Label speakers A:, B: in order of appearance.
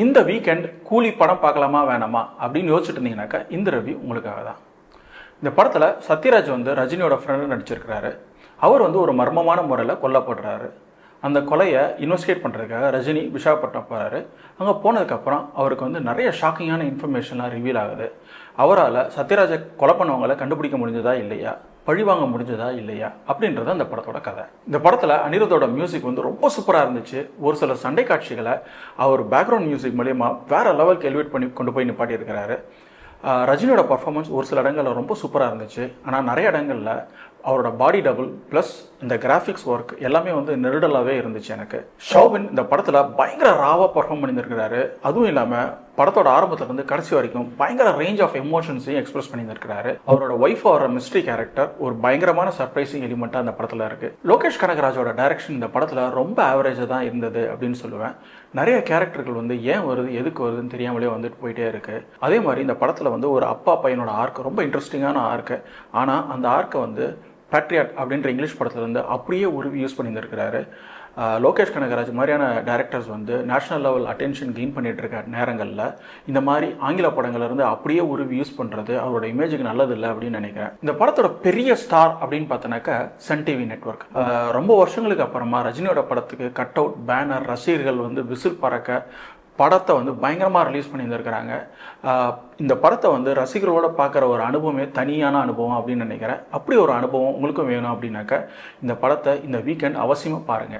A: இந்த வீக்கெண்ட் கூலி படம் பார்க்கலாமா வேணாமா அப்படின்னு யோசிச்சுட்டு இருந்தீங்கன்னாக்கா இந்த ரிவ்யூ உங்களுக்காக தான். இந்த படத்தில் சத்யராஜ் ரஜினியோட ஃப்ரெண்டு நடிச்சிருக்கிறாரு. அவர் ஒரு மர்மமான முறையில் கொல்லப்படுறாரு. அந்த கொலையை இன்வெஸ்டிகேட் பண்ணுறதுக்காக ரஜினி விசாகப்பட்டினம் போகிறாரு. அங்கே போனதுக்கப்புறம் அவருக்கு நிறைய ஷாக்கிங்கான இன்ஃபர்மேஷன்லாம் ரிவீல் ஆகுது. அவரால் சத்யராஜை கொலை பண்ணவங்களை கண்டுபிடிக்க முடிஞ்சதா இல்லையா, பழிவாங்க முடிஞ்சதா இல்லையா அப்படின்றது அந்த படத்தோட கதை. இந்த படத்தில் அனிருத்தோட மியூசிக் ரொம்ப சூப்பராக இருந்துச்சு. ஒரு சில சண்டை காட்சிகளை அவர் பேக்ரவுண்ட் மியூசிக் மூலயமா வேற லெவலுக்கு எலிவேட் பண்ணி கொண்டு போய் நிப்பாட்டியிருக்கிறாரு. ரஜினியோட பர்ஃபார்மன்ஸ் ஒரு சில இடங்களில் ரொம்ப சூப்பராக இருந்துச்சு. ஆனால் நிறைய இடங்களில் அவரோட பாடி டபுள் ப்ளஸ் இந்த கிராஃபிக்ஸ் ஒர்க் எல்லாமே நெருடலாகவே இருந்துச்சு எனக்கு. ஷோபின் இந்த படத்தில் பயங்கர ராவாக பர்ஃபார்ம் பண்ணியிருக்கிறாரு. அதுவும் இல்லாமல் படத்தோட ஆரம்பத்துலேருந்து கடைசி வரைக்கும் பயங்கர ரேஞ்ச் ஆஃப் எமோஷன்ஸையும் எக்ஸ்பிரஸ் பண்ணியிருக்கிறாரு. அவரோட ஒய்ஃப் வர மிஸ்ட்ரி கேரக்டர் ஒரு பயங்கரமான சர்ப்ரைசிங் எலிமெண்ட்டாக அந்த படத்தில் இருக்குது. லோகேஷ் கனகராஜோட டைரக்ஷன் இந்த படத்தில் ரொம்ப ஆவரேஜாக தான் இருந்தது அப்படின்னு சொல்லுவேன். நிறைய கேரக்டர்கள் ஏன் வருது எதுக்கு வருதுன்னு தெரியாமலே போயிட்டே இருக்குது. அதே மாதிரி இந்த படத்தில் ஒரு அப்பா பையனோட ஆர்க்கு ரொம்ப இன்ட்ரெஸ்டிங்கான ஆர்க்கு. ஆனால் அந்த ஆர்க்கை பேட்ரியாட் அப்படின்ற இங்கிலீஷ் படத்துலேருந்து அப்படியே உருவி யூஸ் பண்ணியிருக்கிறாரு. லோகேஷ் கனகராஜ் மாதிரியான directors national level attention gain பண்ணிட்டு இருக்க நேரங்களில் இந்த மாதிரி ஆங்கில படங்கள்லேருந்து அப்படியே உருவி யூஸ் பண்ணுறது அவரோட இமேஜுக்கு நல்லதில்லை அப்படின்னு நினைக்கிறேன். இந்த படத்தோட பெரிய ஸ்டார் அப்படின்னு பார்த்தோன்னாக்கா சன் டிவி நெட்வொர்க். ரொம்ப வருஷங்களுக்கு அப்புறமா ரஜினியோட படத்துக்கு கட் அவுட், பேனர், ரசிகர்கள் விசில் பறக்க படத்தை பயங்கரமாக ரிலீஸ் பண்ணியிருந்திருக்கிறாங்க. இந்த படத்தை ரசிகர்களோட பார்க்குற ஒரு அனுபவமே தனியான அனுபவம் அப்படின்னு நினைக்கிறேன். அப்படி ஒரு அனுபவம் உங்களுக்கும் வேணும் அப்படின்னாக்கா இந்த படத்தை இந்த வீக்கெண்ட் அவசியமாக பாருங்கள்.